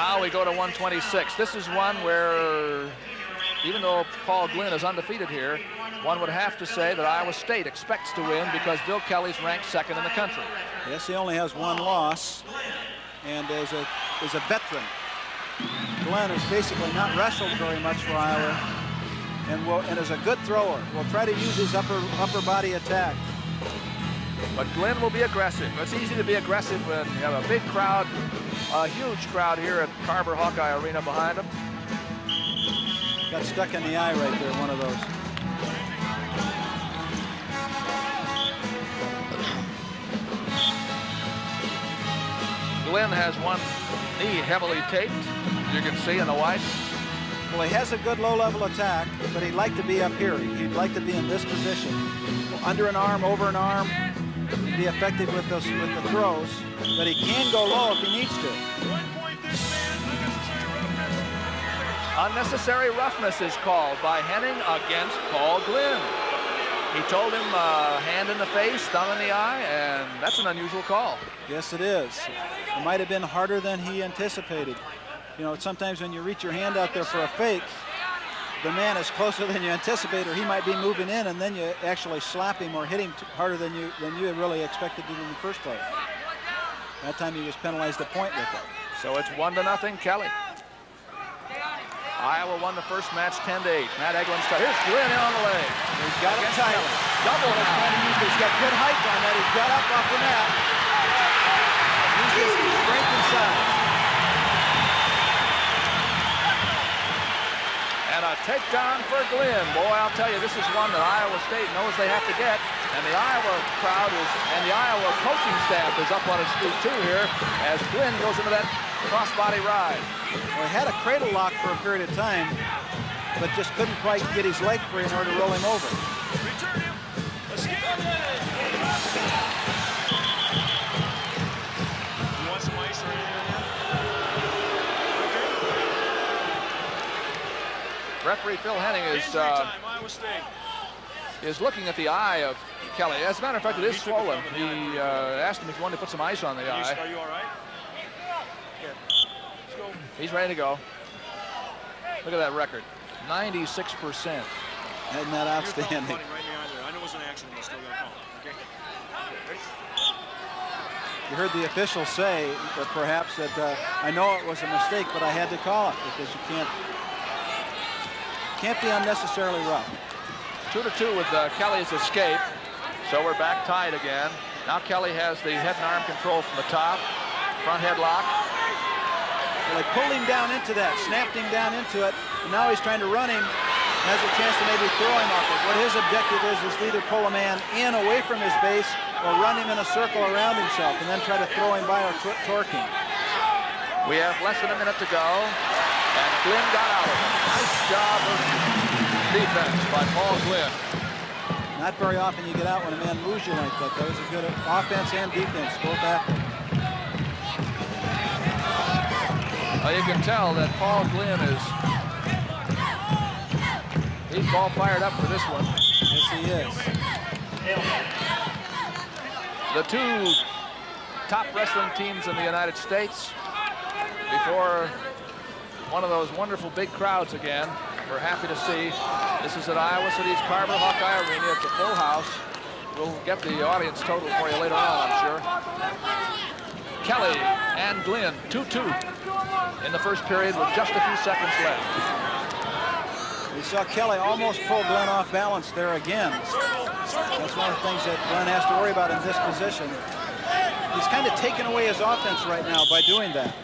Now we go to 126. This is one where, even though Paul Glynn is undefeated here, one would have to say that Iowa State expects to win because Bill Kelly's ranked second in the country. Yes, he only has one loss, and is a veteran. Glynn has basically not wrestled very much for Iowa, and is a good thrower. Will try to use his upper body attack. But Glynn will be aggressive. It's easy to be aggressive when you have a big crowd, a huge crowd here at Carver Hawkeye Arena behind him. Got stuck in the eye right there, one of those. Glynn has one knee heavily taped, you can see in the white. Well, he has a good low-level attack, but he'd like to be up here. He'd like to be in this position. Under an arm, over an arm, be effective with the throws, but he can go low if he needs to. Unnecessary roughness is called by Henning against Paul Glynn. He told him hand in the face, thumb in the eye, and that's an unusual call. Yes, it is. It might have been harder than he anticipated. You know, sometimes when you reach your hand out there for a fake, the man is closer than you anticipate, or he might be moving in, and then you actually slap him or hit him harder than you had really expected to do in the first place. That time he was penalized a point with it. So it's 1-0 Kelly. Iowa won the first match 10-8. Matt Eglin starts. Here's Glynn in on the leg. He's got it tight. Double now. He's got good height on that. He's got up off the mat. He's his strength inside. And a takedown for Glynn. Boy, I'll tell you, this is one that Iowa State knows they have to get. And the Iowa crowd and the Iowa coaching staff is up on his feet too here as Glynn goes into that crossbody ride. Well, he had a cradle lock for a period of time, but just couldn't quite get his leg free in order to roll him over. Return him. Escape. You want some ice or anything on that? Okay. Referee Phil Henning is looking at the eye of Kelly. As a matter of fact, it is swollen. He asked him if he wanted to put some ice on the eye. Are you all right? He's ready to go. Look at that record, 96%. Isn't that outstanding? Right I know it was an accident, but still got called. Okay. You heard the official say that perhaps that I know it was a mistake, but I had to call it because you can't be unnecessarily rough. 2-2 with Kelly's escape. So we're back tied again. Now Kelly has the head and arm control from the top. Front headlock. Well, they pulled him down into that, snapped him down into it, and now he's trying to run him. Has a chance to maybe throw him off it. What his objective is to either pull a man in away from his base or run him in a circle around himself and then try to throw him by or torque him. We have less than a minute to go, and Glynn got out of it. Nice job of defense by Paul Glynn. Not very often you get out when a man moves you like that. That was a good offense and defense, both happened. Well, you can tell that Paul Glynn he's ball fired up for this one. Yes, he is. The two top wrestling teams in the United States before one of those wonderful big crowds again. We're happy to see. This is at Iowa City's Carver Hawkeye Arena. It's a full house. We'll get the audience total for you later on, I'm sure. Kelly and Glynn, 2-2 in the first period with just a few seconds left. We saw Kelly almost pull Glynn off balance there again. That's one of the things that Glynn has to worry about in this position. He's kind of taking away his offense right now by doing that.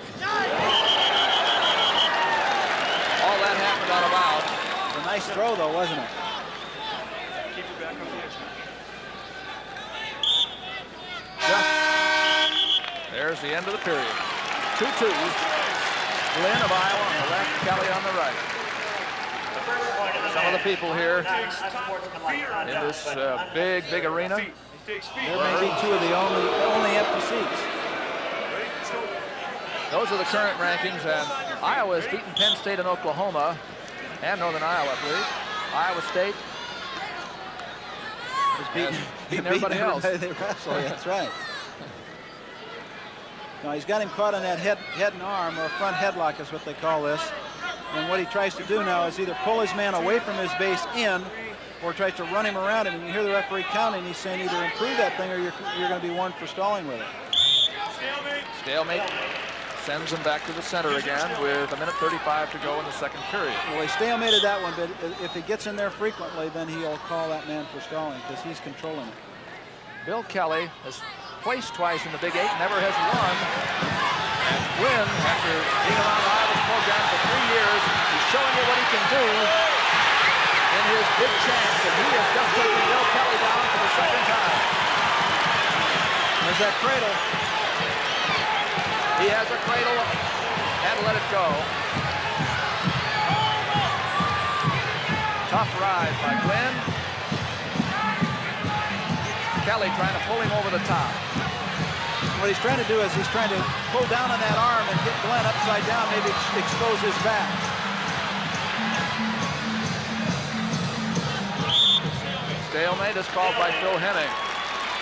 All that happened out of bounds. A nice throw, though, wasn't it? Keep your back on the edge. There's the end of the period. 2-2. Glynn of Iowa on the left, Kelly on the right. Some of the people here in this big arena. There may be two of the only empty seats. Those are the current rankings, and Iowa has beaten Penn State and Oklahoma, and Northern Iowa, I believe. Iowa State has beaten everybody else. They wrestle, that's right. Now he's got him caught on that head and arm, or front headlock is what they call this. And what he tries to do now is either pull his man away from his base in, or tries to run him around him. And you hear the referee counting. He's saying either improve that thing or you're going to be warned for stalling with it. Stalemate sends him back to the center again with 1:35 to go in the second period. Well, he stalemated that one, but if he gets in there frequently, then he'll call that man for stalling because he's controlling it. Bill Kelly has placed twice in the Big 8, never has won. And Glynn, after being around Iowa's program for 3 years, he's showing you what he can do in his big chance, and he has just taken Bill Kelly down for the second time. There's that cradle. He has a cradle and let it go. Tough ride by Glynn. Kelly trying to pull him over the top. What he's trying to do is he's trying to pull down on that arm and get Glynn upside down, maybe expose his back. Stalemate is called by Phil Henning.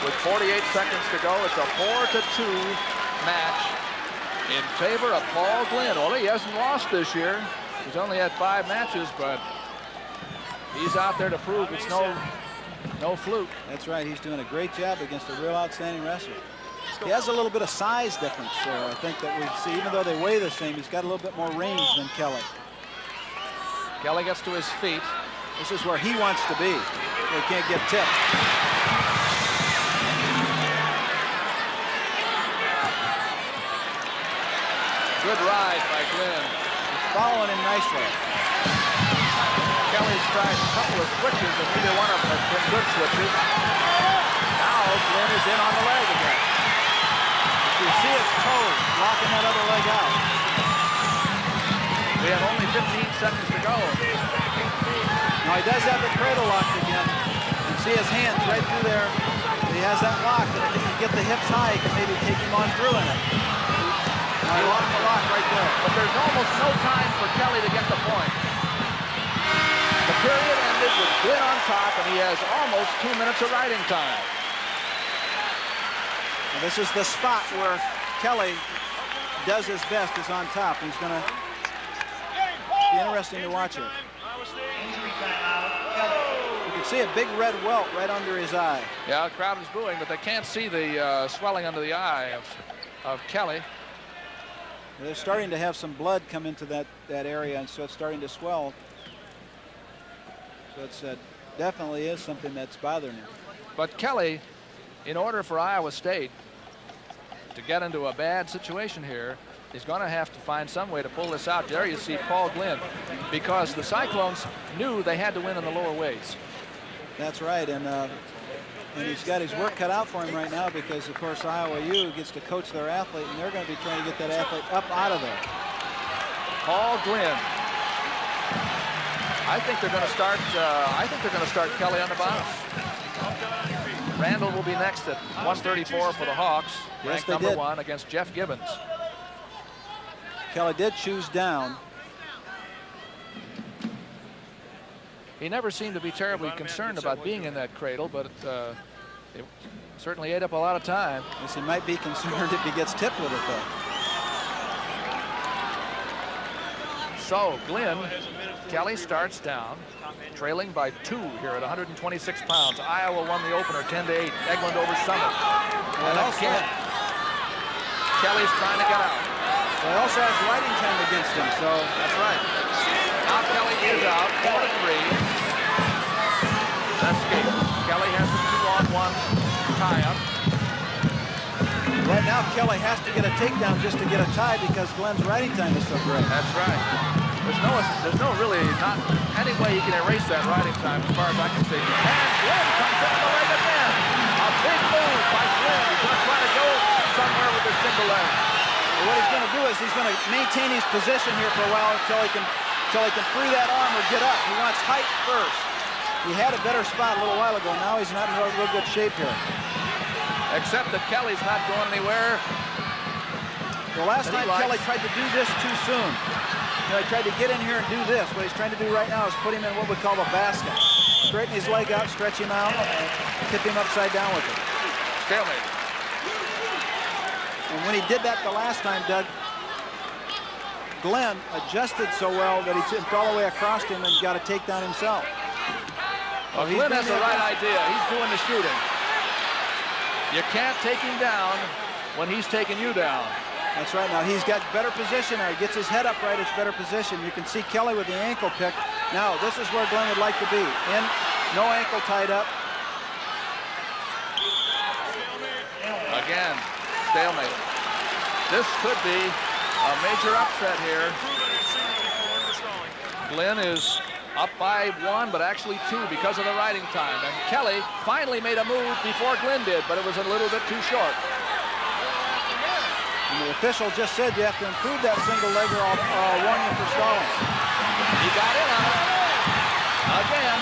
With 48 seconds to go, it's a 4-2 match in favor of Paul Glynn. Well, he hasn't lost this year. He's only had 5 matches, but he's out there to prove it's no fluke. That's right. He's doing a great job against a real outstanding wrestler. He has a little bit of size difference, I think, that we see. Even though they weigh the same, he's got a little bit more range than Kelly. Kelly gets to his feet. This is where he wants to be. He can't get tipped. Good ride by Glynn. He's following him nicely. Kelly's tried a couple of switches, and neither one of them has been good switches. Now Glynn is in on the leg again. You see his toes locking that other leg out. We have only 15 seconds to go. Now he does have the cradle locked again. You can see his hands right through there. He has that lock, and if he can get the hips high, he can maybe take him on through in it. Now he locked the lock right there. But there's almost no time for Kelly to get the point. The period ended with Glynn on top, and he has almost 2 minutes of riding time. And this is the spot where Kelly does his best, is on top. He's going to be interesting to watch it. You can see a big red welt right under his eye. Yeah, the crowd is booing, but they can't see the swelling under the eye of Kelly. They're starting to have some blood come into that area, and so it's starting to swell. So it's definitely is something that's bothering him. But Kelly, in order for Iowa State to get into a bad situation here, is going to have to find some way to pull this out. There you see Paul Glynn, because the Cyclones knew they had to win in the lower weights. That's right, and he's got his work cut out for him right now, because of course Iowa U gets to coach their athlete, and they're going to be trying to get that athlete up out of there. Paul Glynn. I think they're going to start. I think they're going to start Kelly on the bottom. Randall will be next at 134 for the Hawks, ranked number 1 against Jeff Gibbons. Kelly did choose down. He never seemed to be terribly concerned about being in that cradle, but it certainly ate up a lot of time. Yes, he might be concerned if he gets tipped with it, though. So Glynn, Kelly starts down, trailing by 2 here at 126 pounds. Iowa won the opener 10-8. Eglin over Summit. And again, Kelly's trying to get out. He also has riding time against him, so that's right. Now Kelly is out, 4-3. Escape. Kelly has a 2-on-1 tie-up. Right now, Kelly has to get a takedown just to get a tie, because Glenn's riding time is so great. That's right. There's no really not any way you can erase that riding time as far as I can see. And Glynn comes in on the leg again. A big move by Glynn. He's going to try to go somewhere with his single leg. Well, what he's going to do is he's going to maintain his position here for a while until he can free that arm or get up. He wants height first. He had a better spot a little while ago. Now he's not in real good shape here. Except that Kelly's not going anywhere. The last time Kelly tried to do this too soon. He tried to get in here and do this. What he's trying to do right now is put him in what we call a basket. Straighten his leg out, stretch him out, and tip him upside down with it. Stalemate. And when he did that the last time, Doug, Glynn adjusted so well that he jumped all the way across him and got a takedown himself. Well, Glynn has the right idea. He's doing the shooting. You can't take him down when he's taking you down. That's right. Now he's got better position. He gets his head up right. It's better position. You can see Kelly with the ankle pick. Now this is where Glynn would like to be. In, no ankle tied up. Again, stalemate. This could be a major upset here. Glynn is up by 1, but actually 2 because of the riding time. And Kelly finally made a move before Glynn did, but it was a little bit too short. And the official just said you have to improve that single leg or I'll warn you for stalling. He got in on it. Again.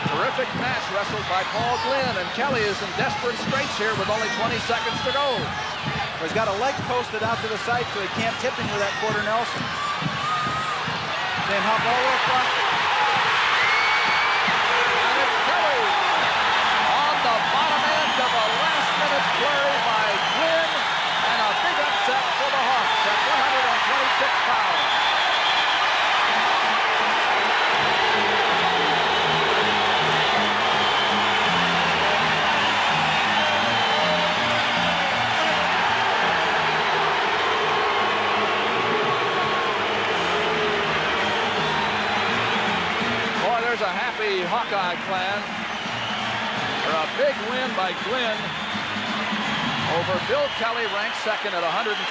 Terrific match wrestled by Paul Glynn, and Kelly is in desperate straits here with only 20 seconds to go. He's got a leg posted out to the side so he can't tip him with that quarter Nelson. Then hop all the way across. And it's Kelly on the bottom end of a last-minute flurry by Glynn, and a big upset for the Hawks at 126 pounds. There's a happy Hawkeye clan for a big win by Glynn over Bill Kelly, ranked second at 126.